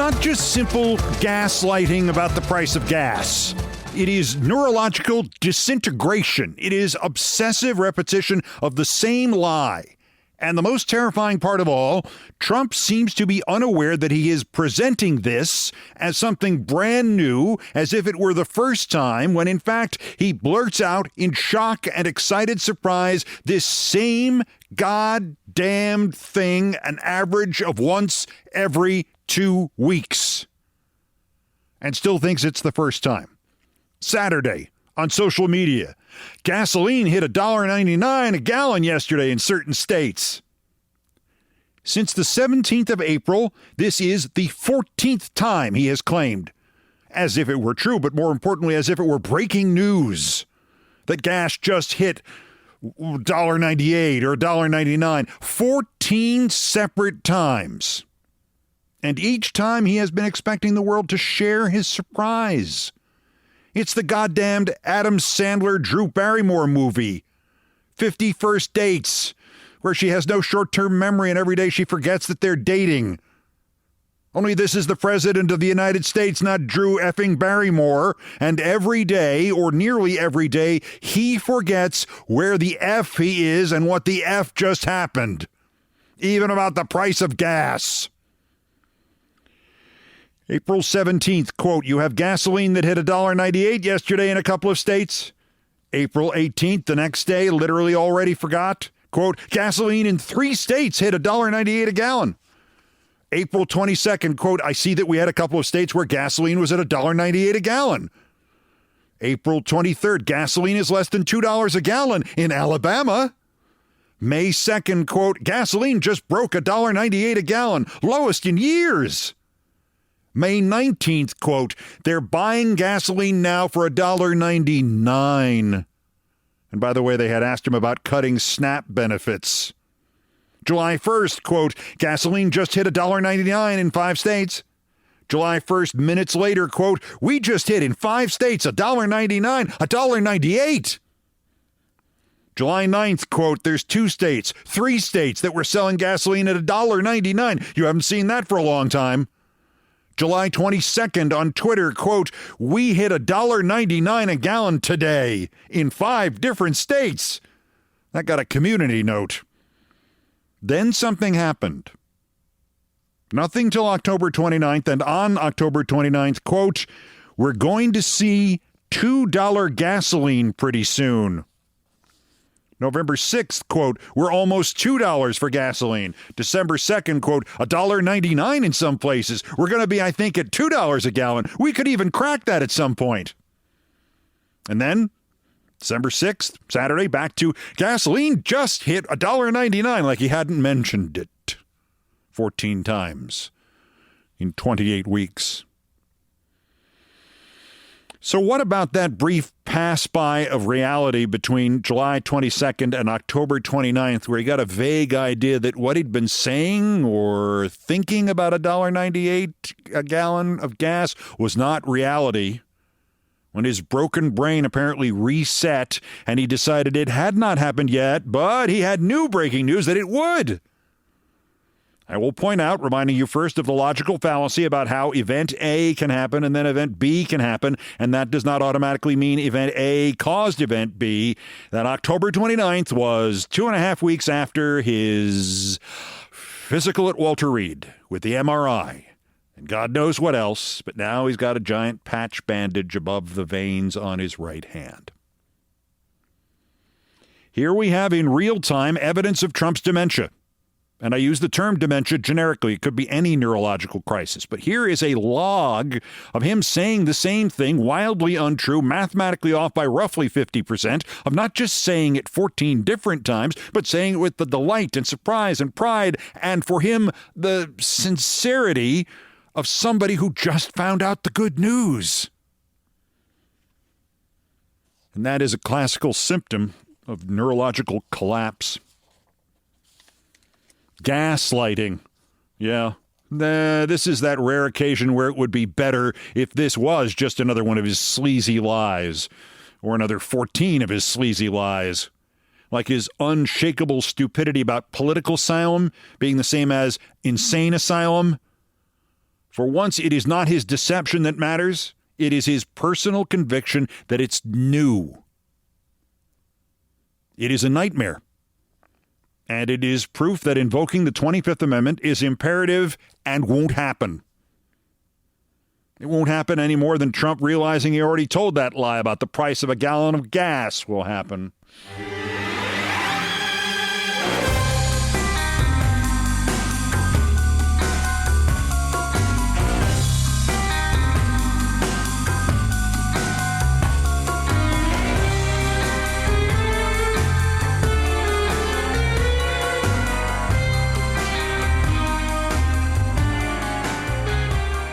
not just simple gaslighting about the price of gas. It is neurological disintegration. It is obsessive repetition of the same lie. And the most terrifying part of all, Trump seems to be unaware that he is presenting this as something brand new, as if it were the first time, when in fact he blurts out in shock and excited surprise this same goddamn thing, an average of once every 2 weeks, and still thinks it's the first time. Saturday, on social media, gasoline hit $1.99 a gallon yesterday in certain states. Since the 17th of April, this is the 14th time he has claimed, as if it were true, but more importantly, as if it were breaking news, that gas just hit $1.98 or $1.99, 14 separate times. And each time he has been expecting the world to share his surprise. It's the goddamned Adam Sandler, Drew Barrymore movie, 50 First Dates, where she has no short-term memory and every day she forgets that they're dating. Only this is the president of the United States, not Drew effing Barrymore, and every day, or nearly every day, he forgets where the F he is and what the F just happened. Even about the price of gas. April 17th, quote, you have gasoline that hit $1.98 yesterday in a couple of states. April 18th, the next day, literally already forgot. Quote, gasoline in 3 states hit $1.98 a gallon. April 22nd, quote, I see that we had a couple of states where gasoline was at $1.98 a gallon. April 23rd, gasoline is less than $2 a gallon in Alabama. May 2nd, quote, gasoline just broke $1.98 a gallon, lowest in years. May 19th, quote, they're buying gasoline now for $1.99. And by the way, they had asked him about cutting SNAP benefits. July 1st, quote, gasoline just hit $1.99 in 5 states. July 1st, minutes later, quote, we just hit in 5 states $1.99, $1.98. July 9th, quote, there's 2 states, 3 states that were selling gasoline at $1.99. You haven't seen that for a long time. July 22nd on Twitter, quote, we hit $1.99 a gallon today in 5 different states. That got a community note. Then something happened. Nothing till October 29th, and on October 29th, quote, we're going to see $2 gasoline pretty soon. November 6th, quote, we're almost $2 for gasoline. December 2nd, quote, $1.99 in some places. We're going to be, I think, at $2 a gallon. We could even crack that at some point. And then, December 6th, Saturday, back to gasoline just hit $1.99 like he hadn't mentioned it 14 times in 28 weeks. So what about that brief pass-by of reality between July 22nd and October 29th, where he got a vague idea that what he'd been saying or thinking about $1.98 a gallon of gas was not reality, when his broken brain apparently reset and he decided it had not happened yet, but he had new breaking news that it would? I will point out, reminding you first of the logical fallacy about how event A can happen and then event B can happen, and that does not automatically mean event A caused event B, that October 29th was 2.5 weeks after his physical at Walter Reed with the MRI, and God knows what else, but now he's got a giant patch bandage above the veins on his right hand. Here we have in real time evidence of Trump's dementia. And I use the term dementia generically. It could be any neurological crisis. But here is a log of him saying the same thing, wildly untrue, mathematically off by roughly 50%, of not just saying it 14 different times, but saying it with the delight and surprise and pride, and for him, the sincerity of somebody who just found out the good news. And that is a classical symptom of neurological collapse. Gaslighting. Yeah. This is that rare occasion where it would be better if this was just another one of his sleazy lies, or another 14 of his sleazy lies. Like his unshakable stupidity about political asylum being the same as insane asylum. For once, it is not his deception that matters. It is his personal conviction that it's new. It is a nightmare. And it is proof that invoking the 25th Amendment is imperative and won't happen. It won't happen any more than Trump realizing he already told that lie about the price of a gallon of gas will happen.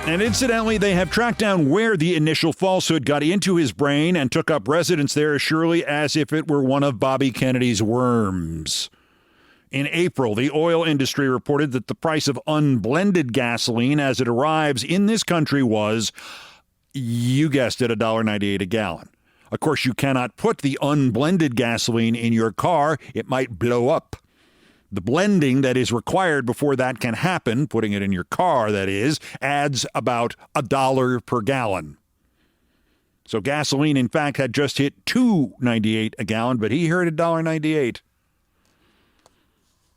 And incidentally, they have tracked down where the initial falsehood got into his brain and took up residence there as surely as if it were one of Bobby Kennedy's worms. In April, the oil industry reported that the price of unblended gasoline as it arrives in this country was, you guessed it, $1.98 a gallon. Of course, you cannot put the unblended gasoline in your car. It might blow up. The blending that is required before that can happen, putting it in your car, that is, adds about $1 per gallon. So gasoline, in fact, had just hit $2.98 a gallon, but he heard $1.98.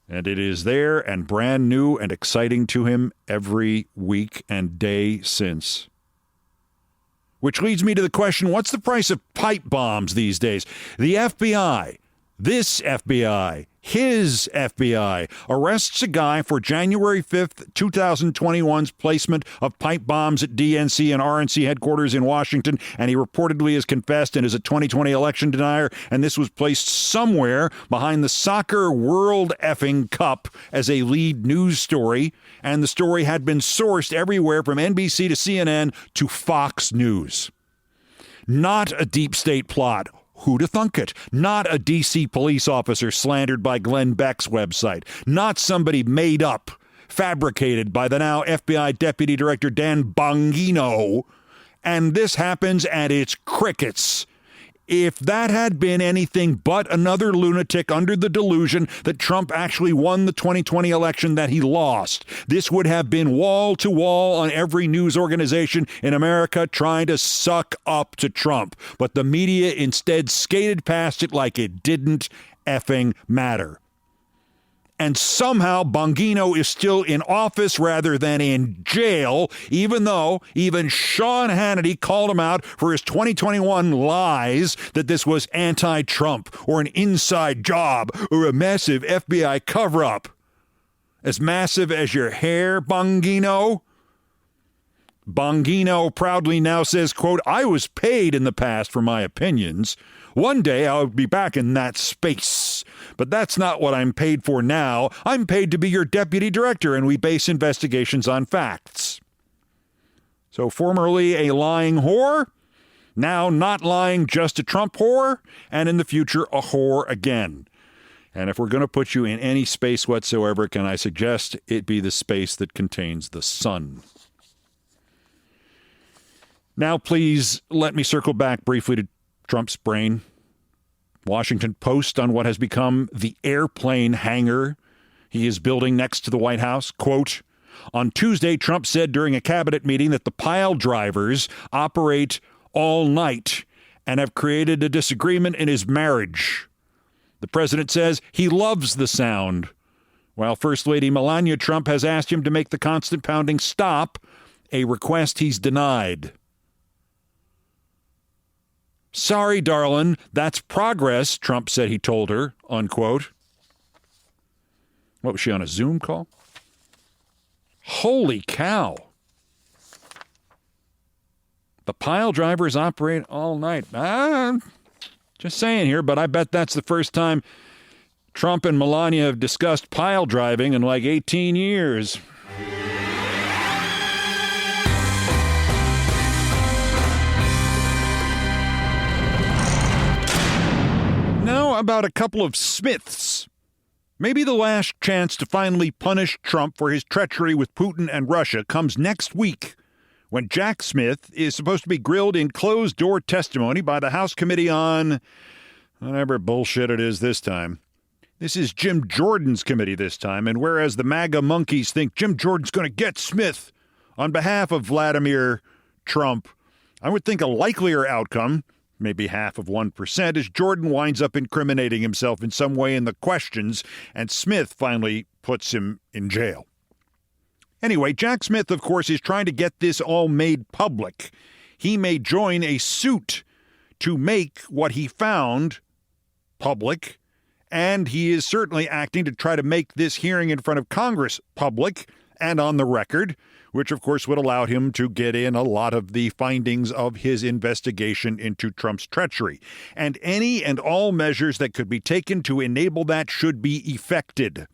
And it is there and brand new and exciting to him every week and day since. Which leads me to the question, what's the price of pipe bombs these days? The FBI, this FBI, his FBI, arrests a guy for January 5th, 2021's placement of pipe bombs at DNC and RNC headquarters in Washington, and he reportedly has confessed and is a 2020 election denier, and this was placed somewhere behind the Soccer World Effing Cup as a lead news story, and the story had been sourced everywhere from NBC to CNN to Fox News. Not a deep state plot. Who'd have thunk it? Not a D.C. police officer slandered by Glenn Beck's website. Not somebody made up, fabricated by the now FBI Deputy Director Dan Bongino. And this happens and it's crickets. If that had been anything but another lunatic under the delusion that Trump actually won the 2020 election that he lost, this would have been wall to wall on every news organization in America trying to suck up to Trump. But the media instead skated past it like it didn't effing matter. And somehow Bongino is still in office rather than in jail, even though even Sean Hannity called him out for his 2021 lies that this was anti-Trump or an inside job or a massive FBI cover-up. As massive as your hair, Bongino? Bongino proudly now says, quote, I was paid in the past for my opinions. One day I'll be back in that space. But that's not what I'm paid for now. I'm paid to be your deputy director, and we base investigations on facts. So formerly a lying whore, now not lying, just a Trump whore, and in the future a whore again. And if we're going to put you in any space whatsoever, can I suggest it be the space that contains the sun? Now, please let me circle back briefly to Trump's brain. Washington Post on what has become the airplane hangar he is building next to the White House. Quote, on Tuesday, Trump said during a cabinet meeting that the pile drivers operate all night and have created a disagreement in his marriage. The president says he loves the sound, while First Lady Melania Trump has asked him to make the constant pounding stop, a request he's denied. Sorry, darling, that's progress, Trump said he told her, unquote. What, was she on a Zoom call? Holy cow. The pile drivers operate all night. Just saying here, but I bet that's the first time Trump and Melania have discussed pile driving in like 18 years. Now about a couple of Smiths. Maybe the last chance to finally punish Trump for his treachery with Putin and Russia comes next week, when Jack Smith is supposed to be grilled in closed-door testimony by the House Committee on whatever bullshit it is this time. This is Jim Jordan's committee this time, and whereas the MAGA monkeys think Jim Jordan's going to get Smith On behalf of Vladimir Trump, I would think a likelier outcome, maybe 0.5%, is Jordan winds up incriminating himself in some way in the questions, and Smith finally puts him in jail. Anyway, Jack Smith, of course, is trying to get this all made public. He may join a suit to make what he found public, and he is certainly acting to try to make this hearing in front of Congress public and on the record, which, of course, would allow him to get in a lot of the findings of his investigation into Trump's treachery. And any and all measures that could be taken to enable that should be effected,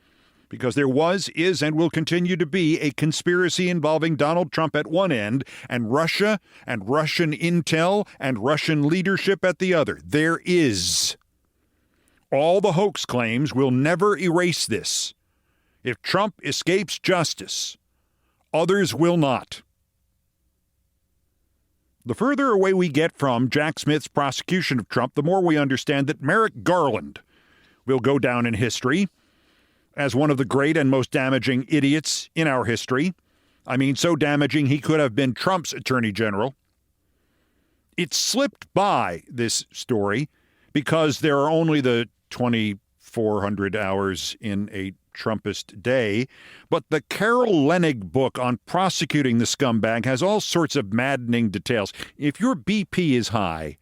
because there was, is, and will continue to be a conspiracy involving Donald Trump at one end and Russia and Russian intel and Russian leadership at the other. There is. All the hoax claims will never erase this. If Trump escapes justice, others will not. The further away we get from Jack Smith's prosecution of Trump, the more we understand that Merrick Garland will go down in history as one of the great and most damaging idiots in our history. I mean, so damaging he could have been Trump's attorney general. It slipped by, this story, because there are only the 2,400 hours in a Trumpist day, but the Carol Leonnig book on prosecuting the scumbag has all sorts of maddening details. If your BP is high,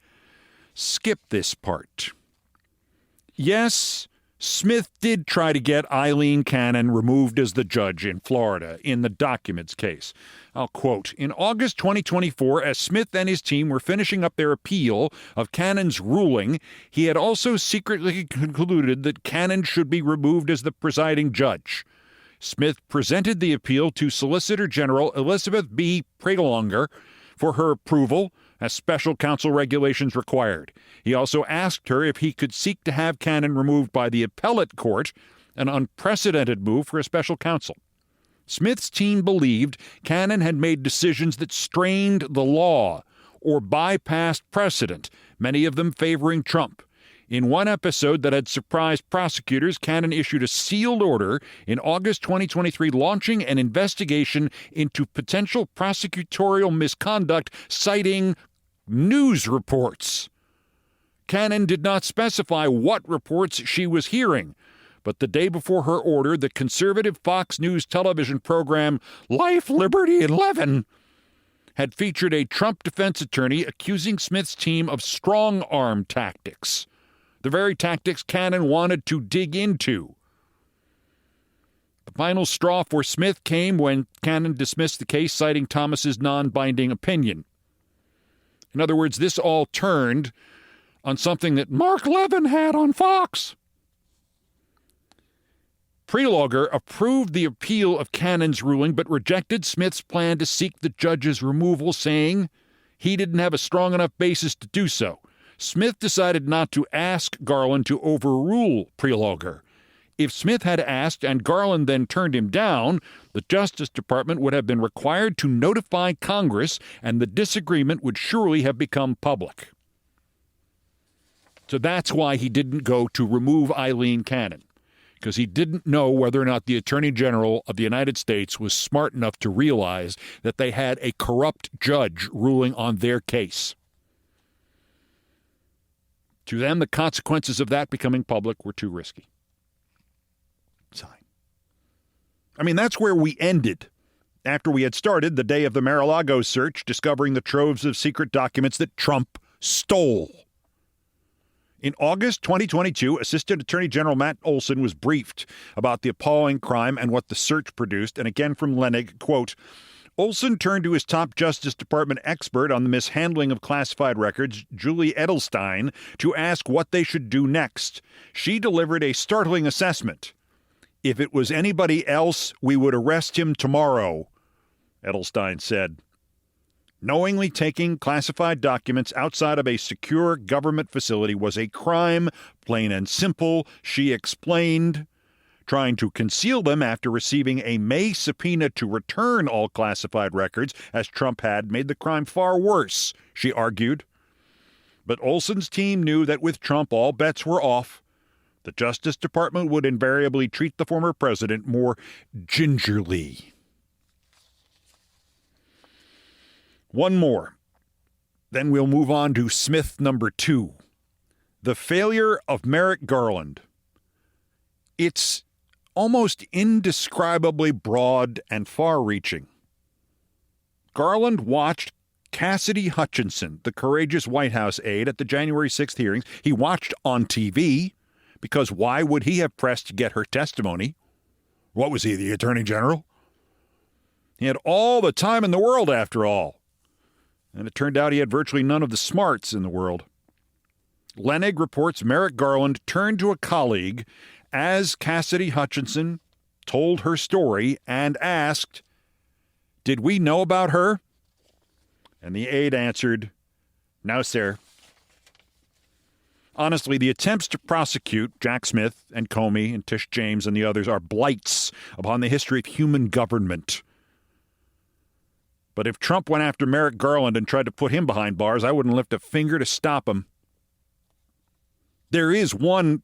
skip this part. Yes, Smith did try to get Eileen Cannon removed as the judge in Florida in the documents case. I'll quote, "In August 2024, as Smith and his team were finishing up their appeal of Cannon's ruling, he had also secretly concluded that Cannon should be removed as the presiding judge. Smith presented the appeal to Solicitor General Elizabeth B. Pralonger for her approval, as special counsel regulations required. He also asked her if he could seek to have Cannon removed by the appellate court, an unprecedented move for a special counsel. Smith's team believed Cannon had made decisions that strained the law or bypassed precedent, many of them favoring Trump. In one episode that had surprised prosecutors, Cannon issued a sealed order in August 2023 launching an investigation into potential prosecutorial misconduct, citing news reports. Cannon did not specify what reports she was hearing, but the day before her order, the conservative Fox News television program Life, Liberty, and Levin had featured a Trump defense attorney accusing Smith's team of strong-arm tactics, the very tactics Cannon wanted to dig into. The final straw for Smith came when Cannon dismissed the case, citing Thomas's non-binding opinion. In other words, this all turned on something that Mark Levin had on Fox. Pralonger approved the appeal of Cannon's ruling, but rejected Smith's plan to seek the judge's removal, saying he didn't have a strong enough basis to do so. Smith decided not to ask Garland to overrule Pralonger. If Smith had asked and Garland then turned him down, the Justice Department would have been required to notify Congress, and the disagreement would surely have become public. So that's why he didn't go to remove Eileen Cannon, because he didn't know whether or not the Attorney General of the United States was smart enough to realize that they had a corrupt judge ruling on their case. To them, the consequences of that becoming public were too risky. I mean, that's where we ended after we had started the day of the Mar-a-Lago search, discovering the troves of secret documents that Trump stole. In August 2022, Assistant Attorney General Matt Olson was briefed about the appalling crime and what the search produced. And again from Leonnig, quote, Olson turned to his top Justice Department expert on the mishandling of classified records, Julie Edelstein, to ask what they should do next. She delivered a startling assessment. If it was anybody else, we would arrest him tomorrow, Edelstein said. Knowingly taking classified documents outside of a secure government facility was a crime, plain and simple, she explained. Trying to conceal them after receiving a May subpoena to return all classified records, as Trump had, made the crime far worse, she argued. But Olson's team knew that with Trump, all bets were off. The Justice Department would invariably treat the former president more gingerly. One more. Then we'll move on to Smith number 2. The failure of Merrick Garland. It's almost indescribably broad and far-reaching. Garland watched Cassidy Hutchinson, the courageous White House aide, at the January 6th hearings. He watched on TV, because why would he have pressed to get her testimony? What was he, the Attorney General? He had all the time in the world, after all. And it turned out he had virtually none of the smarts in the world. Lenig reports Merrick Garland turned to a colleague as Cassidy Hutchinson told her story and asked, "Did we know about her?" And the aide answered, "No, sir." Honestly, the attempts to prosecute Jack Smith and Comey and Tish James and the others are blights upon the history of human government. But if Trump went after Merrick Garland and tried to put him behind bars, I wouldn't lift a finger to stop him. There is one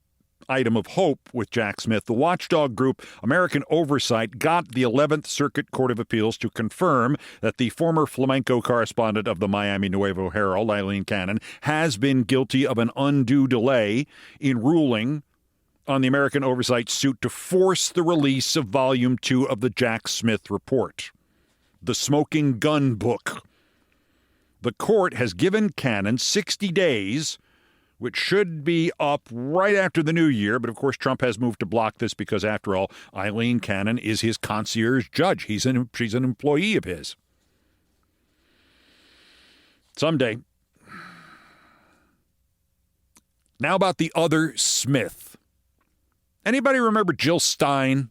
item of hope with Jack Smith. The watchdog group American Oversight got the 11th Circuit Court of Appeals to confirm that the former flamenco correspondent of the Miami Nuevo Herald, Eileen Cannon, has been guilty of an undue delay in ruling on the American Oversight suit to force the release of Volume 2 of the Jack Smith Report, the Smoking Gun Book. The court has given Cannon 60 days, which should be up right after the new year. But, of course, Trump has moved to block this because, after all, Eileen Cannon is his concierge judge. She's an employee of his. Someday. Now about the other Smith. Anybody remember Jill Stein,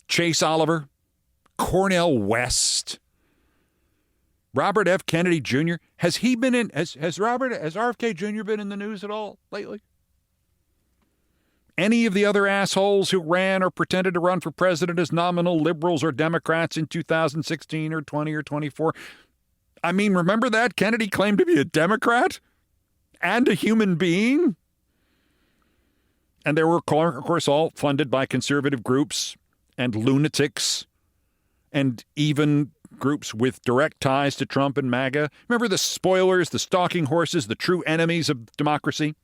Chase Oliver, Cornel West, Robert F. Kennedy Jr.? Has RFK Jr. been in the news at all lately? Any of the other assholes who ran or pretended to run for president as nominal liberals or Democrats in 2016 or 20 or 24? I mean, remember that? Kennedy claimed to be a Democrat and a human being. And they were, of course, all funded by conservative groups and lunatics and even groups with direct ties to Trump and MAGA. Remember the spoilers, the stalking horses, the true enemies of democracy?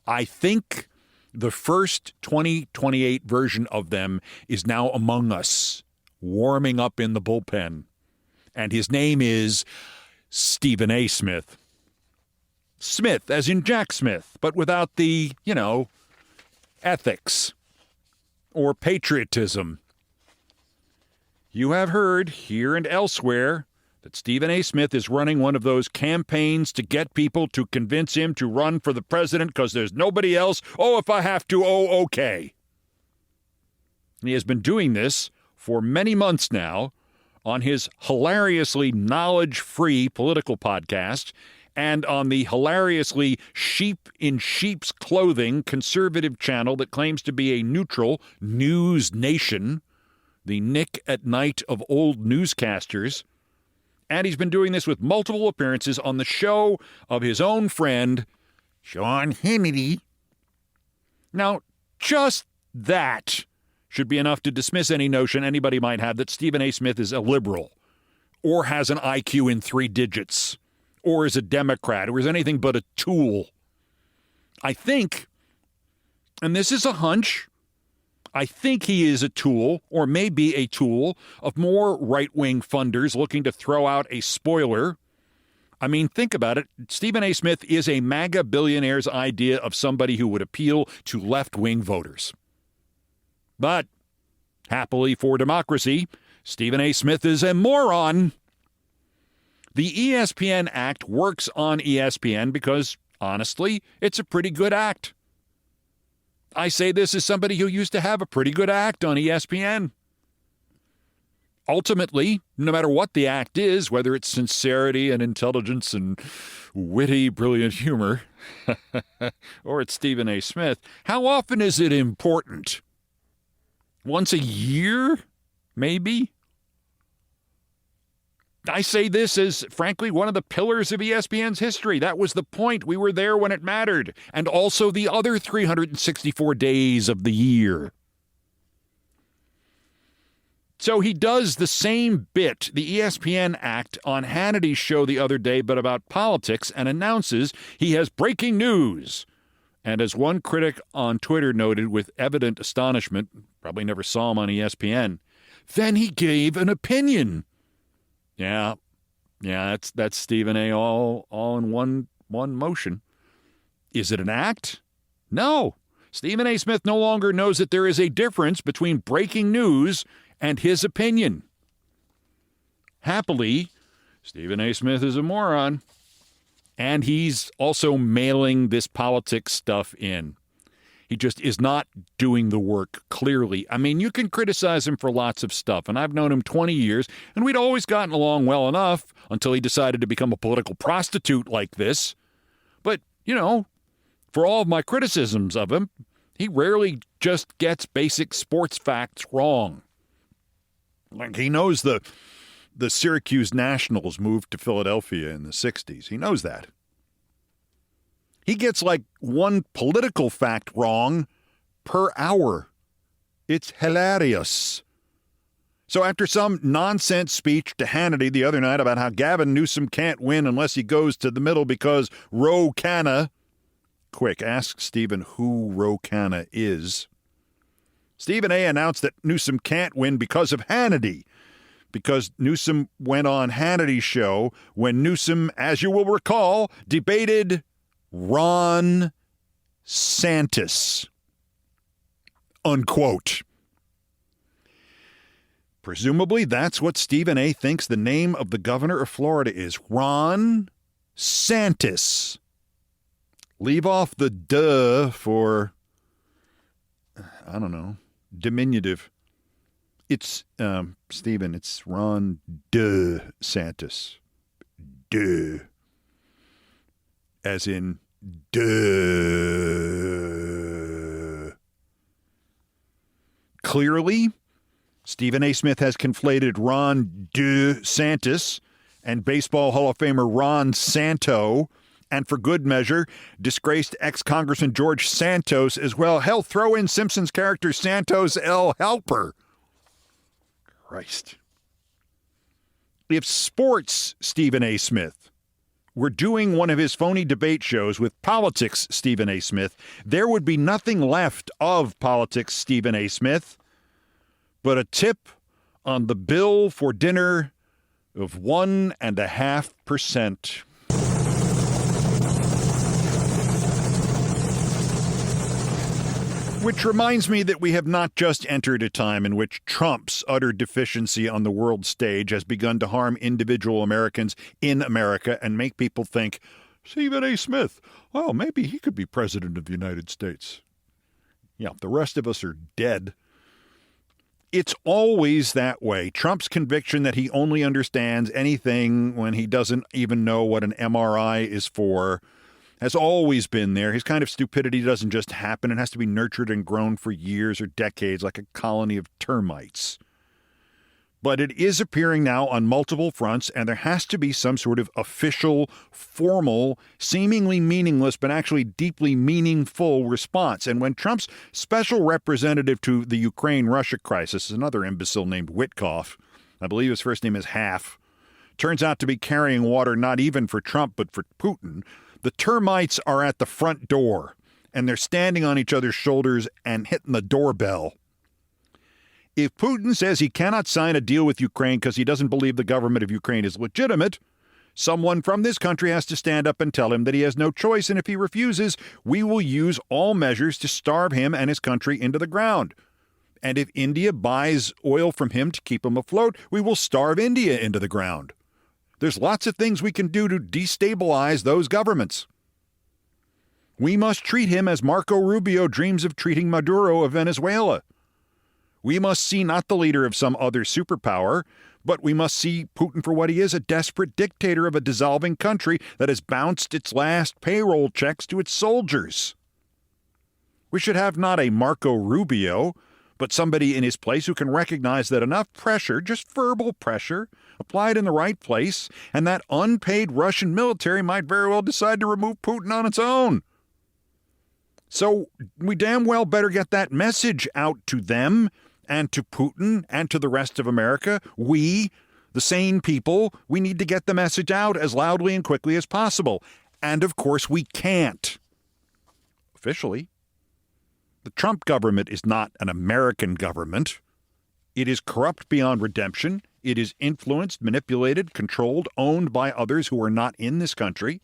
I think the first 2028 version of them is now among us, warming up in the bullpen. And his name is Stephen A. Smith. Smith, as in Jack Smith, but without the, ethics or patriotism. You have heard here and elsewhere that Stephen A. Smith is running one of those campaigns to get people to convince him to run for the president because there's nobody else. Oh, if I have to, okay. He has been doing this for many months now on his hilariously knowledge-free political podcast and on the hilariously sheep in sheep's clothing conservative channel that claims to be a neutral news nation, the Nick at Night of old newscasters. And he's been doing this with multiple appearances on the show of his own friend, Sean Hannity. Now, just that should be enough to dismiss any notion anybody might have that Stephen A. Smith is a liberal or has an IQ in 3 digits or is a Democrat or is anything but a tool. I think, and this is a hunch, I think he is a tool, or may be a tool, of more right-wing funders looking to throw out a spoiler. I mean, think about it. Stephen A. Smith is a MAGA billionaire's idea of somebody who would appeal to left-wing voters. But, happily for democracy, Stephen A. Smith is a moron. The ESPN Act works on ESPN because, honestly, it's a pretty good act. I say this as somebody who used to have a pretty good act on ESPN. Ultimately, no matter what the act is, whether it's sincerity and intelligence and witty, brilliant humor, or it's Stephen A. Smith, how often is it important? Once a year? Maybe? I say this as, frankly, one of the pillars of ESPN's history. That was the point. We were there when it mattered. And also the other 364 days of the year. So he does the same bit, the ESPN act, on Hannity's show the other day, but about politics, and announces he has breaking news. And as one critic on Twitter noted with evident astonishment, probably never saw him on ESPN, then he gave an opinion. Yeah, that's Stephen A. all in one motion. Is it an act? No. Stephen A. Smith no longer knows that there is a difference between breaking news and his opinion. Happily, Stephen A. Smith is a moron, and he's also mailing this politics stuff in. He just is not doing the work, clearly. I mean, you can criticize him for lots of stuff, and I've known him 20 years, and we'd always gotten along well enough until he decided to become a political prostitute like this. But, for all of my criticisms of him, he rarely just gets basic sports facts wrong. Like, he knows the Syracuse Nationals moved to Philadelphia in the 60s. He knows that. He gets like one political fact wrong per hour. It's hilarious. So after some nonsense speech to Hannity the other night about how Gavin Newsom can't win unless he goes to the middle because Ro Khanna, quick, ask Stephen who Ro Khanna is. Stephen A. announced that Newsom can't win because of Hannity, because Newsom went on Hannity's show when Newsom, as you will recall, debated Ron DeSantis, unquote. Presumably, that's what Stephen A. thinks the name of the governor of Florida is, Ron DeSantis. Leave off the duh for, I don't know, diminutive. It's, Stephen, it's Ron DeSantis. Duh. As in, duh. Clearly, Stephen A. Smith has conflated Ron DeSantis and Baseball Hall of Famer Ron Santo, and for good measure, disgraced ex-Congressman George Santos as well. Hell, throw in Simpsons character Santos L. Helper. Christ. If sports Stephen A. Smith were doing one of his phony debate shows with politics Stephen A. Smith, there would be nothing left of politics Stephen A. Smith but a tip on the bill for dinner of 1.5%. Which reminds me that we have not just entered a time in which Trump's utter deficiency on the world stage has begun to harm individual Americans in America and make people think, Stephen A. Smith, well, maybe he could be president of the United States. Yeah, the rest of us are dead. It's always that way. Trump's conviction that he only understands anything when he doesn't even know what an MRI is for has always been there. His kind of stupidity doesn't just happen. It has to be nurtured and grown for years or decades like a colony of termites. But it is appearing now on multiple fronts, and there has to be some sort of official, formal, seemingly meaningless, but actually deeply meaningful response. And when Trump's special representative to the Ukraine-Russia crisis, another imbecile named Witkoff, I believe his first name is Half, turns out to be carrying water not even for Trump but for Putin, the termites are at the front door, and they're standing on each other's shoulders and hitting the doorbell. If Putin says he cannot sign a deal with Ukraine because he doesn't believe the government of Ukraine is legitimate, someone from this country has to stand up and tell him that he has no choice, and if he refuses, we will use all measures to starve him and his country into the ground. And if India buys oil from him to keep him afloat, we will starve India into the ground. There's lots of things we can do to destabilize those governments. We must treat him as Marco Rubio dreams of treating Maduro of Venezuela. We must see not the leader of some other superpower, but we must see Putin for what he is, a desperate dictator of a dissolving country that has bounced its last payroll checks to its soldiers. We should have not a Marco Rubio, but somebody in his place who can recognize that enough pressure, just verbal pressure, applied in the right place, and that unpaid Russian military might very well decide to remove Putin on its own. So we damn well better get that message out to them and to Putin and to the rest of America, we, the sane people, we need to get the message out as loudly and quickly as possible. And of course, we can't. Officially, the Trump government is not an American government. It is corrupt beyond redemption. It is influenced, manipulated, controlled, owned by others who are not in this country.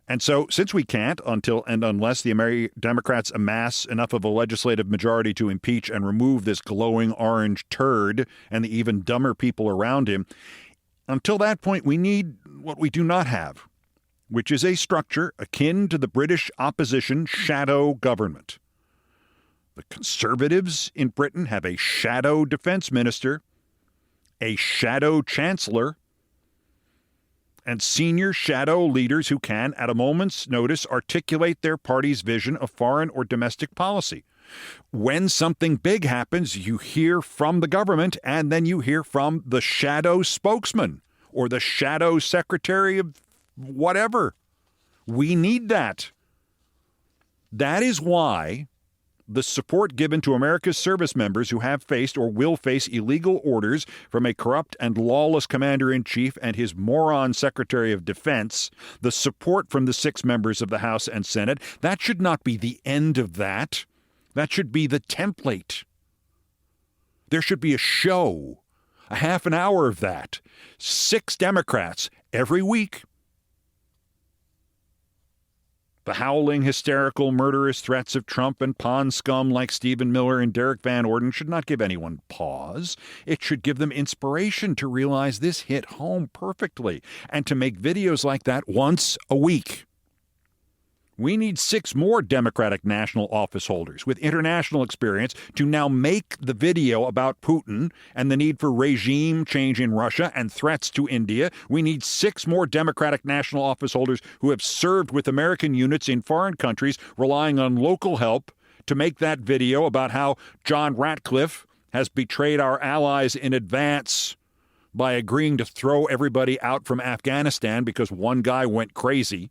And so, since we can't, until and unless the Democrats amass enough of a legislative majority to impeach and remove this glowing orange turd and the even dumber people around him, until that point, we need what we do not have, which is a structure akin to the British opposition shadow government. The Conservatives in Britain have a shadow defense minister, a shadow chancellor, and senior shadow leaders who can, at a moment's notice, articulate their party's vision of foreign or domestic policy. When something big happens, you hear from the government, and then you hear from the shadow spokesman or the shadow secretary of whatever. We need that. That is why the support given to America's service members who have faced or will face illegal orders from a corrupt and lawless commander-in-chief and his moron Secretary of Defense, the support from the 6 members of the House and Senate, that should not be the end of that. That should be the template. There should be a show, a half an hour of that. 6 Democrats every week. The howling, hysterical, murderous threats of Trump and pond scum like Stephen Miller and Derek Van Orden should not give anyone pause. It should give them inspiration to realize this hit home perfectly and to make videos like that once a week. We need 6 more Democratic national office holders with international experience to now make the video about Putin and the need for regime change in Russia and threats to India. We need 6 more Democratic national office holders who have served with American units in foreign countries, relying on local help, to make that video about how John Ratcliffe has betrayed our allies in advance by agreeing to throw everybody out from Afghanistan because one guy went crazy.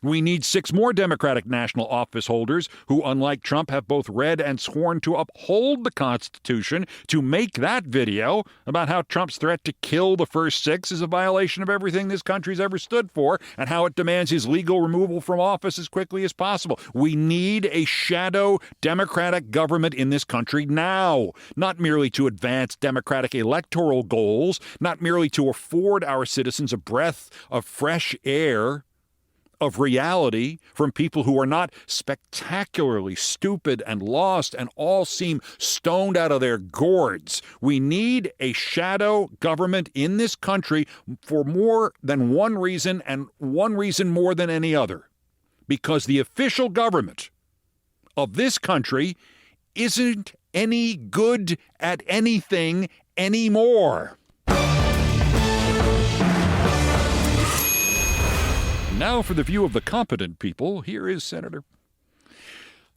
We need 6 more Democratic national office holders who, unlike Trump, have both read and sworn to uphold the Constitution to make that video about how Trump's threat to kill the first 6 is a violation of everything this country's ever stood for and how it demands his legal removal from office as quickly as possible. We need a shadow Democratic government in this country now, not merely to advance Democratic electoral goals, not merely to afford our citizens a breath of fresh air, of reality from people who are not spectacularly stupid and lost and all seem stoned out of their gourds. We need a shadow government in this country for more than one reason, and one reason more than any other. Because the official government of this country isn't any good at anything anymore. Now for the view of the competent people, here is Senator.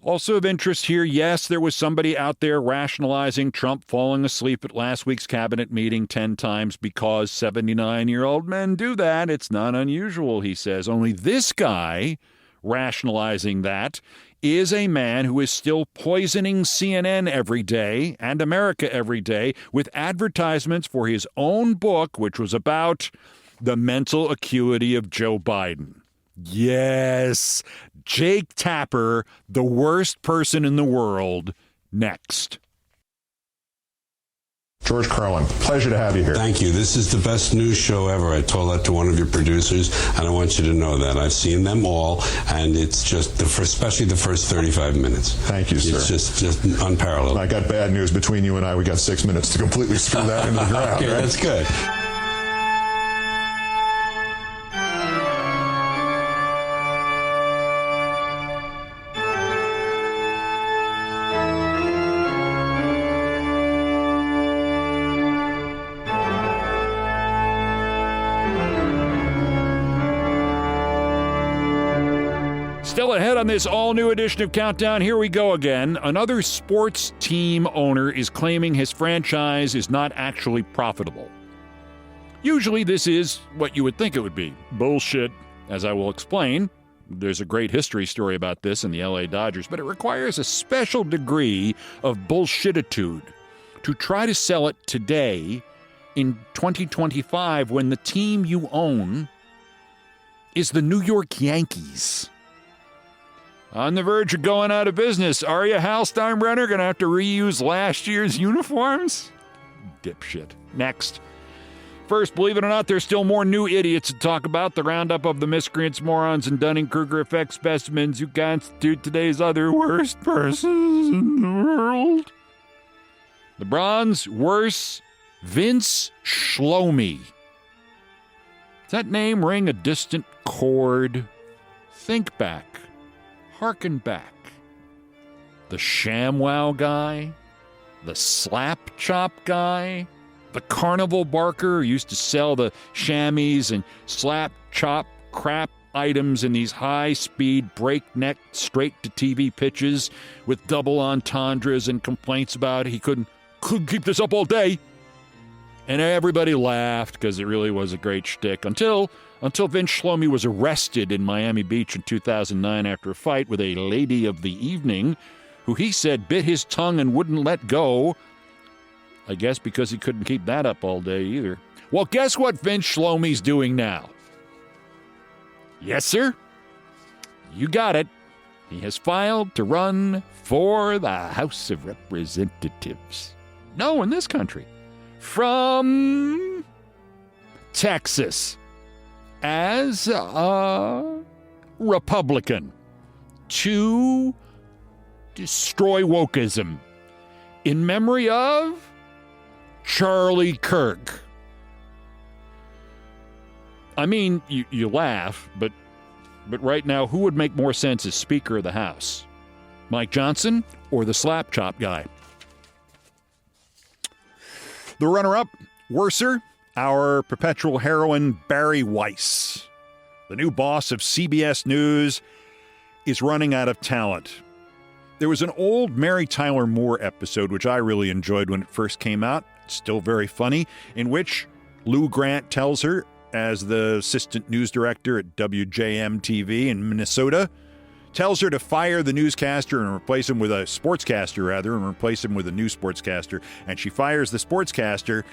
Also of interest here, yes, there was somebody out there rationalizing Trump falling asleep at last week's cabinet meeting 10 times because 79-year-old men do that. It's not unusual, he says. Only this guy rationalizing that is a man who is still poisoning CNN every day and America every day with advertisements for his own book, which was about the mental acuity of Joe Biden. Yes, Jake Tapper, the worst person in the world, next. George Carlin, pleasure to have you here. Thank you. This is the best news show ever. I told that to one of your producers, and I want you to know that. I've seen them all, and it's just, especially the first 35 minutes. Thank you, sir. It's just unparalleled. I got bad news between you and I. We got 6 minutes to completely screw that into the ground. Okay, right? That's good. Still ahead on this all-new edition of Countdown, here we go again. Another sports team owner is claiming his franchise is not actually profitable. Usually this is what you would think it would be. Bullshit, as I will explain. There's a great history story about this in the LA Dodgers, but it requires a special degree of bullshititude to try to sell it today in 2025 when the team you own is the New York Yankees. On the verge of going out of business, are you, Hal Steinbrenner? Going to have to reuse last year's uniforms? Dipshit. Next. First, believe it or not, there's still more new idiots to talk about. The roundup of the miscreants, morons, and Dunning-Kruger effect specimens who constitute today's other worst persons in the world. The bronze worse Vince Shlomi. Does that name ring a distant chord? Think back. Harken back. The ShamWow guy? The Slap Chop guy? The carnival barker who used to sell the chamois and slap chop crap items in these high-speed, breakneck, straight-to-TV pitches with double entendres and complaints about he couldn't keep this up all day. And everybody laughed because it really was a great shtick until Vince Shlomi was arrested in Miami Beach in 2009 after a fight with a lady of the evening who he said bit his tongue and wouldn't let go. I guess because he couldn't keep that up all day either. Well, guess what Vince Shlomi's doing now? Yes, sir. You got it. He has filed to run for the House of Representatives. No, in this country. From Texas. As a Republican. To destroy wokeism. In memory of Charlie Kirk. I mean, you laugh, but right now, who would make more sense as Speaker of the House? Mike Johnson or the Slap Chop guy? The runner-up, worser, our perpetual heroine, Barry Weiss. The new boss of CBS News is running out of talent. There was an old Mary Tyler Moore episode, which I really enjoyed when it first came out. It's still very funny, in which Lou Grant tells her, as the assistant news director at WJM-TV in Minnesota, tells her to fire the newscaster and replace him with a sportscaster, and replace him with a new sportscaster. And she fires the sportscaster,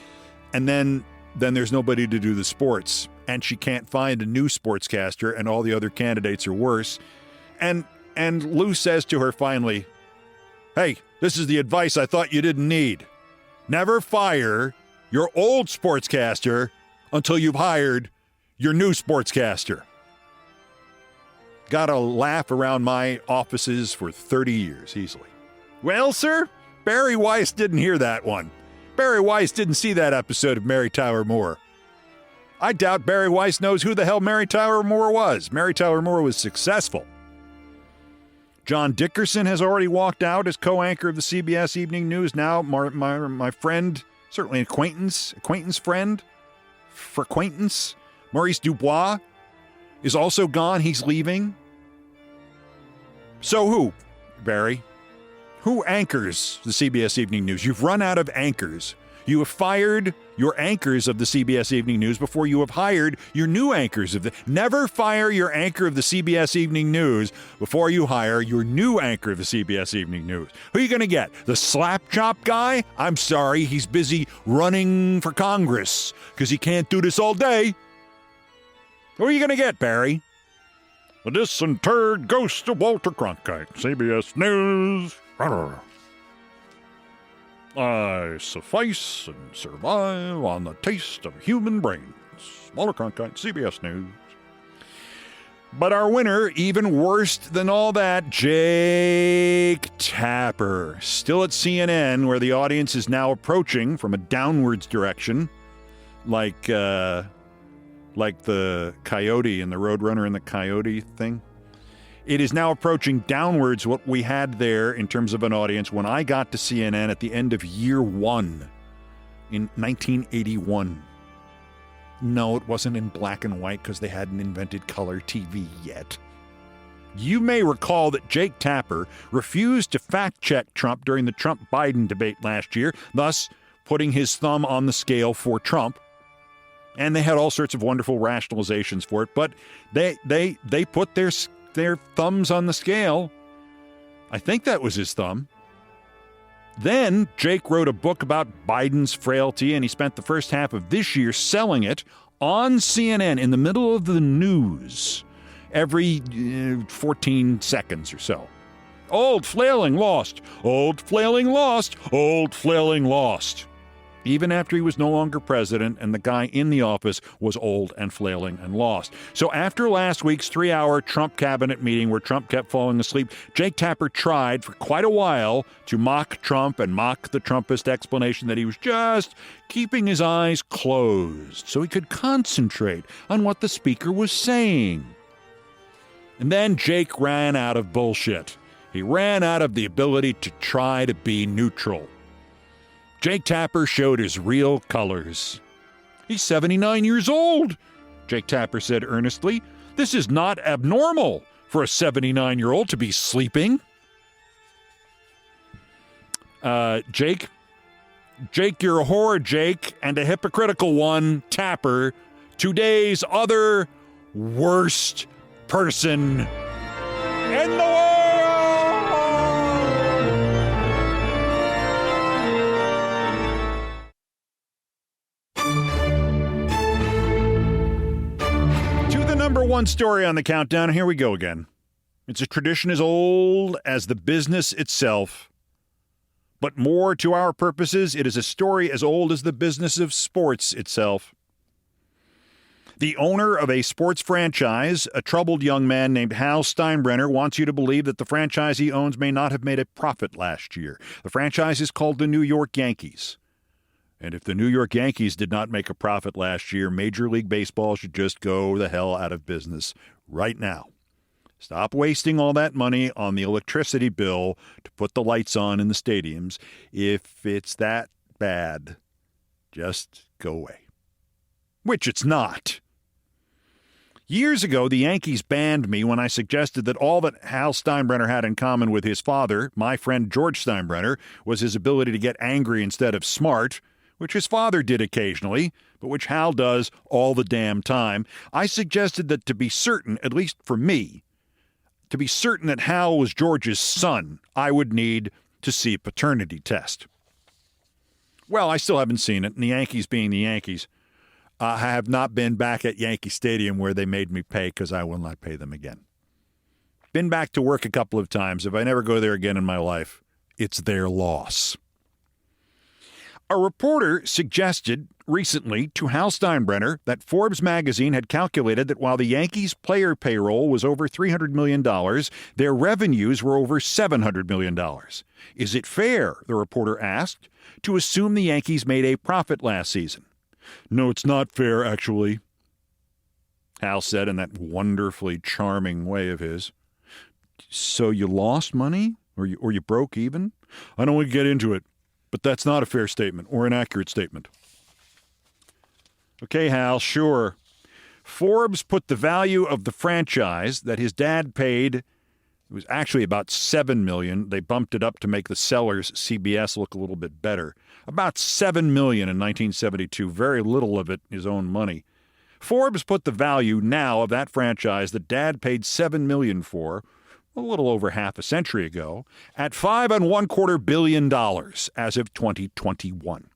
and then there's nobody to do the sports. And she can't find a new sportscaster, and all the other candidates are worse. And Lou says to her finally, "Hey, this is the advice I thought you didn't need. Never fire your old sportscaster until you've hired your new sportscaster." Got a laugh around my offices for 30 years, easily. Well, sir, Barry Weiss didn't hear that one. Barry Weiss didn't see that episode of Mary Tyler Moore. I doubt Barry Weiss knows who the hell Mary Tyler Moore was. Mary Tyler Moore was successful. John Dickerson has already walked out as co-anchor of the CBS Evening News. Now, my friend, certainly acquaintance friend, Maurice Dubois, is also gone. He's leaving. So who, Barry? Who anchors the CBS Evening News? You've run out of anchors. You have fired your anchors of the CBS Evening News before you have hired your new anchors of the... Never fire your anchor of the CBS Evening News before you hire your new anchor of the CBS Evening News. Who are you going to get? The Slap Chop guy? I'm sorry, he's busy running for Congress because he can't do this all day. Who are you going to get, Barry? The disinterred ghost of Walter Cronkite, CBS News. I suffice and survive on the taste of human brains. Walter Cronkite, CBS News. But our winner, even worse than all that, Jake Tapper. Still at CNN, where the audience is now approaching from a downwards direction, like the coyote and the Roadrunner and the coyote thing. It is now approaching downwards what we had there in terms of an audience when I got to CNN at the end of year one in 1981. No, it wasn't in black and white because they hadn't invented color TV yet. You may recall that Jake Tapper refused to fact-check Trump during the Trump-Biden debate last year, thus putting his thumb on the scale for Trump. And they had all sorts of wonderful rationalizations for it, but they put their their thumbs on the scale. I think that was his thumb. Then Jake wrote a book about Biden's frailty, and he spent the first half of this year selling it on CNN in the middle of the news every 14 seconds or so. Old flailing lost, old flailing lost, old flailing lost. Even after he was no longer president and the guy in the office was old and flailing and lost. So after last week's 3-hour Trump cabinet meeting where Trump kept falling asleep, Jake Tapper tried for quite a while to mock Trump and mock the Trumpist explanation that he was just keeping his eyes closed so he could concentrate on what the speaker was saying. And then Jake ran out of bullshit. He ran out of the ability to try to be neutral. Jake Tapper showed his real colors. He's 79 years old, Jake Tapper said earnestly. This is not abnormal for a 79-year-old to be sleeping. Jake, you're a whore, Jake, and a hypocritical one, Tapper. Today's other worst person in the world. Number one story on the countdown. Here we go again. It's a tradition as old as the business itself. But more to our purposes, it is a story as old as the business of sports itself. The owner of a sports franchise, a troubled young man named Hal Steinbrenner, wants you to believe that the franchise he owns may not have made a profit last year. The franchise is called the New York Yankees. And if the New York Yankees did not make a profit last year, Major League Baseball should just go the hell out of business right now. Stop wasting all that money on the electricity bill to put the lights on in the stadiums. If it's that bad, just go away. Which it's not. Years ago, the Yankees banned me when I suggested that all that Hal Steinbrenner had in common with his father, my friend George Steinbrenner, was his ability to get angry instead of smart, which his father did occasionally, but which Hal does all the damn time. I suggested that to be certain, at least for me, to be certain that Hal was George's son, I would need to see a paternity test. Well, I still haven't seen it, and the Yankees being the Yankees, I have not been back at Yankee Stadium where they made me pay because I will not pay them again. Been back to work a couple of times. If I never go there again in my life, it's their loss. A reporter suggested recently to Hal Steinbrenner that Forbes magazine had calculated that while the Yankees' player payroll was over $300 million, their revenues were over $700 million. Is it fair, the reporter asked, to assume the Yankees made a profit last season? No, it's not fair, actually, Hal said in that wonderfully charming way of his. So you lost money? Or you broke even? I don't want to get into it. But that's not a fair statement or an accurate statement. Okay, Hal, sure. Forbes put the value of the franchise that his dad paid, it was actually about $7 million. They bumped it up to make the sellers, CBS, look a little bit better. About $7 million in 1972. Very little of it his own money. Forbes put the value now of that franchise that Dad paid $7 million for, a little over half a century ago, at $5.25 billion as of 2021.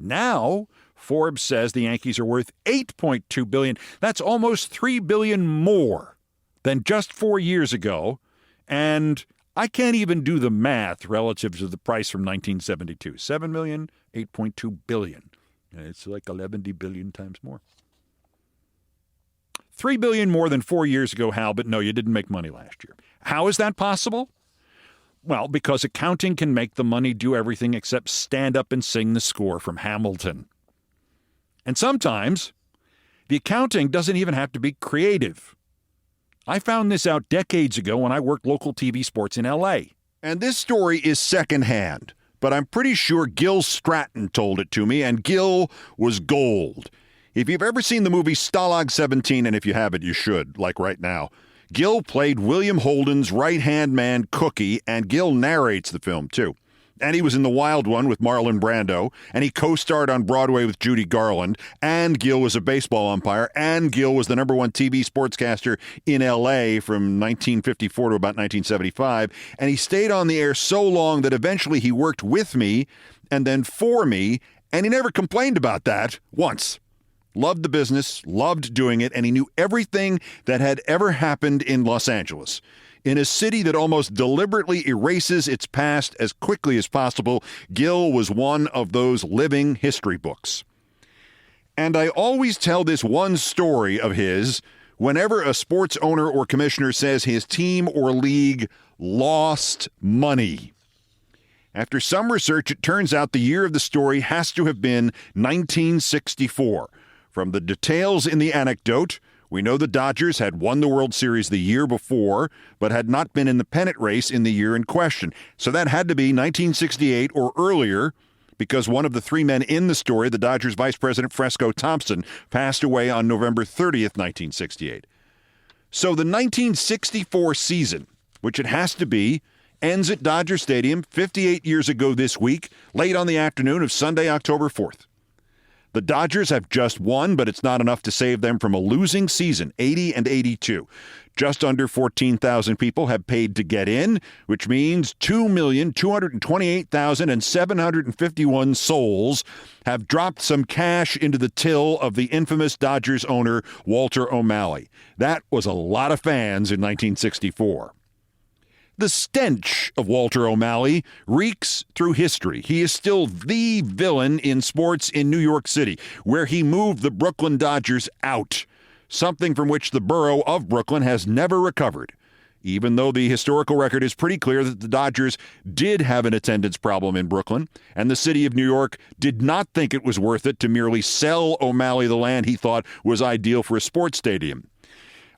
Now, Forbes says the Yankees are worth $8.2 billion. That's almost $3 billion more than just 4 years ago, and I can't even do the math relative to the price from 1972. $7 million, $8.2 billion. It's like 11 billion times more. $3 billion more than 4 years ago, Hal, but no, you didn't make money last year. How is that possible? Well, because accounting can make the money do everything except stand up and sing the score from Hamilton. And sometimes the accounting doesn't even have to be creative. I found this out decades ago when I worked local TV sports in L.A. And this story is secondhand, but I'm pretty sure Gil Stratton told it to me, and Gil was gold. If you've ever seen the movie Stalag 17, and if you haven't, you should, like right now, Gil played William Holden's right-hand man, Cookie, and Gil narrates the film, too. And he was in The Wild One with Marlon Brando, and he co-starred on Broadway with Judy Garland, and Gil was a baseball umpire, and Gil was the number one TV sportscaster in L.A. from 1954 to about 1975, and he stayed on the air so long that eventually he worked with me and then for me, and he never complained about that once. Loved the business, loved doing it, and he knew everything that had ever happened in Los Angeles. In a city that almost deliberately erases its past as quickly as possible, Gil was one of those living history books. And I always tell this one story of his whenever a sports owner or commissioner says his team or league lost money. After some research, it turns out the year of the story has to have been 1964. From the details in the anecdote, we know the Dodgers had won the World Series the year before, but had not been in the pennant race in the year in question. So that had to be 1968 or earlier, because one of the three men in the story, the Dodgers vice president Fresco Thompson, passed away on November 30th, 1968. So the 1964 season, which it has to be, ends at Dodger Stadium 58 years ago this week, late on the afternoon of Sunday, October 4th. The Dodgers have just won, but it's not enough to save them from a losing season, 80 and 82. Just under 14,000 people have paid to get in, which means 2,228,751 souls have dropped some cash into the till of the infamous Dodgers owner, Walter O'Malley. That was a lot of fans in 1964. The stench of Walter O'Malley reeks through history. He is still the villain in sports in New York City, where he moved the Brooklyn Dodgers out, something from which the borough of Brooklyn has never recovered, even though the historical record is pretty clear that the Dodgers did have an attendance problem in Brooklyn, and the city of New York did not think it was worth it to merely sell O'Malley the land he thought was ideal for a sports stadium.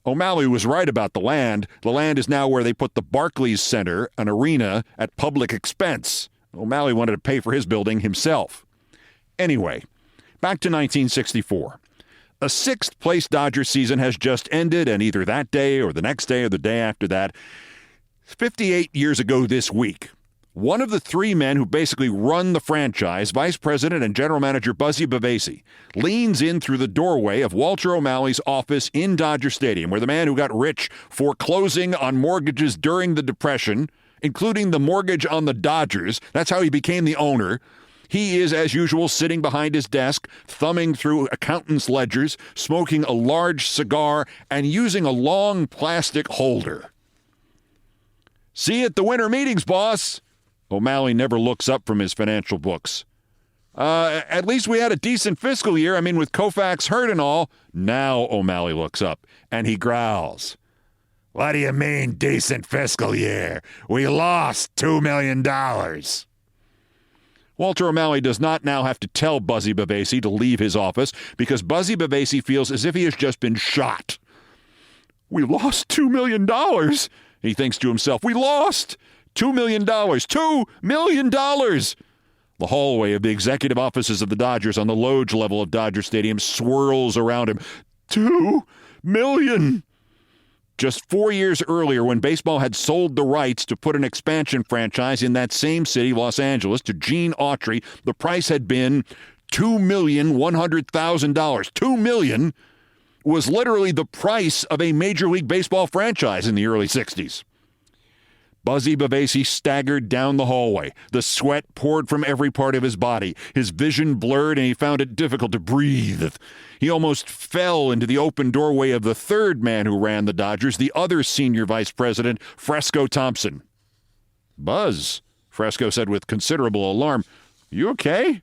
O'Malley was right about the land. The land is now where they put the Barclays Center, an arena, at public expense. O'Malley wanted to pay for his building himself. Anyway, back to 1964. A sixth-place Dodgers season has just ended, and either that day or the next day or the day after that, 58 years ago this week, one of the three men who basically run the franchise, Vice President and General Manager Buzzy Bavasi, leans in through the doorway of Walter O'Malley's office in Dodger Stadium, where the man who got rich foreclosing on mortgages during the Depression, including the mortgage on the Dodgers, that's how he became the owner. He is, as usual, sitting behind his desk, thumbing through accountant's ledgers, smoking a large cigar, and using a long plastic holder. "See you at the winter meetings, boss." O'Malley never looks up from his financial books. At least we had a decent fiscal year. I mean, with Koufax hurt and all. Now O'Malley looks up, and he growls. "What do you mean, decent fiscal year? We lost $2 million. Walter O'Malley does not now have to tell Buzzy Bavasi to leave his office because Buzzy Bavasi feels as if he has just been shot. "We lost $2 million, he thinks to himself. "We lost $2 million. $2 million. The hallway of the executive offices of the Dodgers on the Loge level of Dodger Stadium swirls around him. $2 million. Just 4 years earlier, when baseball had sold the rights to put an expansion franchise in that same city, Los Angeles, to Gene Autry, the price had been $2,100,000. $2 million was literally the price of a Major League Baseball franchise in the early 60s. Buzzy Bavasi staggered down the hallway. The sweat poured from every part of his body. His vision blurred, and he found it difficult to breathe. He almost fell into the open doorway of the third man who ran the Dodgers, the other senior vice president, Fresco Thompson. "Buzz," Fresco said with considerable alarm, "you okay?"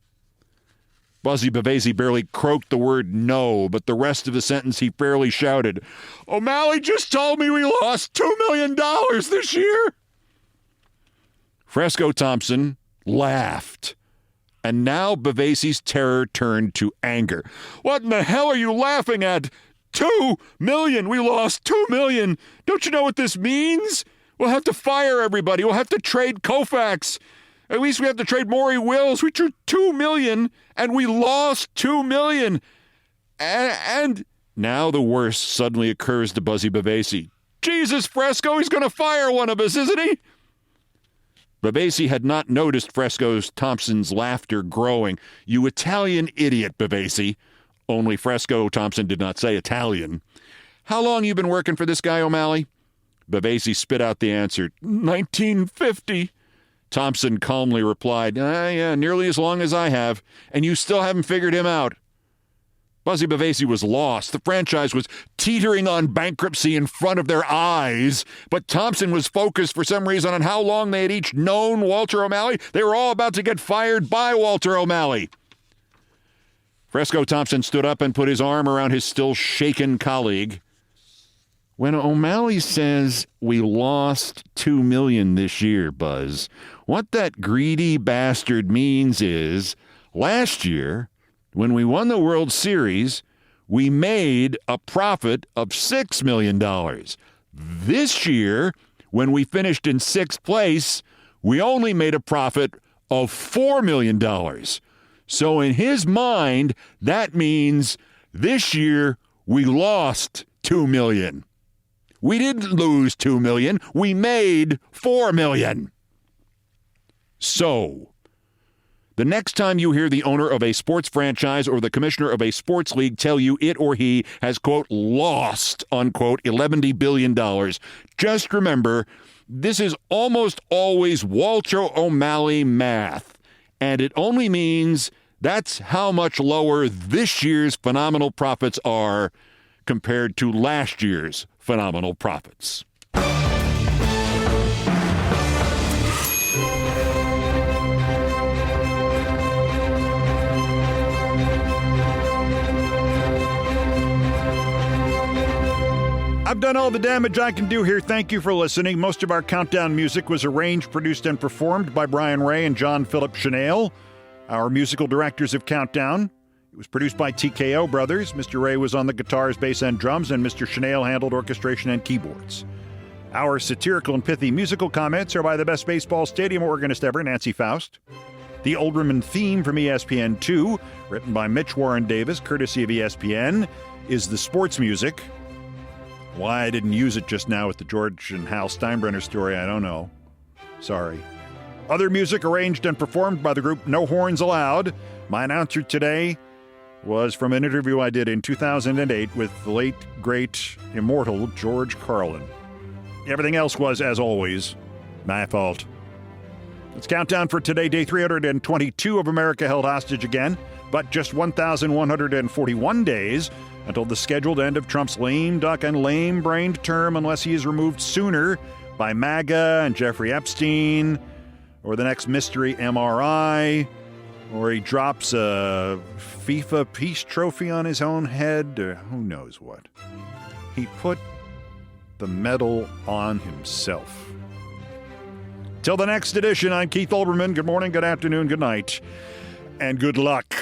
Buzzy Bavasi barely croaked the word no, but the rest of the sentence he fairly shouted, "O'Malley just told me we lost $2 million this year." Fresco Thompson laughed, and now Bavasi's terror turned to anger. "What in the hell are you laughing at? $2 million! We lost $2 million! Don't you know what this means? We'll have to fire everybody. We'll have to trade Koufax. At least we have to trade Maury Wills. We drew $2 million, and we lost $2 million. And now the worst suddenly occurs to Buzzy Bavasi. Jesus, Fresco, he's going to fire one of us, isn't he?" Babasi had not noticed Fresco Thompson's laughter growing. "You Italian idiot, Babasi." Only Fresco Thompson did not say Italian. "How long you been working for this guy, O'Malley?" Babasi spit out the answer, 1950. Thompson calmly replied, yeah, nearly as long as I have, and you still haven't figured him out. Buzzy Babasi was lost. The franchise was teetering on bankruptcy in front of their eyes, but Thompson was focused for some reason on how long they had each known Walter O'Malley. They were all about to get fired by Walter O'Malley. Fresco Thompson stood up and put his arm around his still shaken colleague. "When O'Malley says we lost $2 million this year, Buzz, what that greedy bastard means is last year, when we won the World Series, we made a profit of $6 million. This year, when we finished in sixth place, we only made a profit of $4 million. So in his mind, that means this year we lost $2 million. We didn't lose $2 million. We made $4 million. So, the next time you hear the owner of a sports franchise or the commissioner of a sports league tell you it or he has, quote, lost, unquote, $11 billion, just remember, this is almost always Walter O'Malley math, and it only means that's how much lower this year's phenomenal profits are compared to last year's phenomenal profits. I've done all the damage I can do here. Thank you for listening. Most of our countdown music was arranged, produced, and performed by Brian Ray and John Philip Chanel, our musical directors of Countdown. It was produced by TKO Brothers. Mr. Ray was on the guitars, bass, and drums, and Mr. Chanel handled orchestration and keyboards. Our satirical and pithy musical comments are by the best baseball stadium organist ever, Nancy Faust. The Olbermann theme from ESPN2, written by Mitch Warren Davis, courtesy of ESPN, is the sports music. Why I didn't use it just now with the George and Hal Steinbrenner story, I don't know. Sorry. Other music arranged and performed by the group No Horns Allowed. My announcer today was from an interview I did in 2008 with the late, great, immortal George Carlin. Everything else was, as always, my fault. It's Countdown for today, day 322 of America held hostage again, but just 1,141 days until the scheduled end of Trump's lame duck and lame-brained term, unless he is removed sooner by MAGA and Jeffrey Epstein, or the next mystery MRI, or he drops a FIFA peace trophy on his own head, or who knows what. He put the medal on himself. Till the next edition, I'm Keith Olbermann. Good morning, good afternoon, good night, and good luck.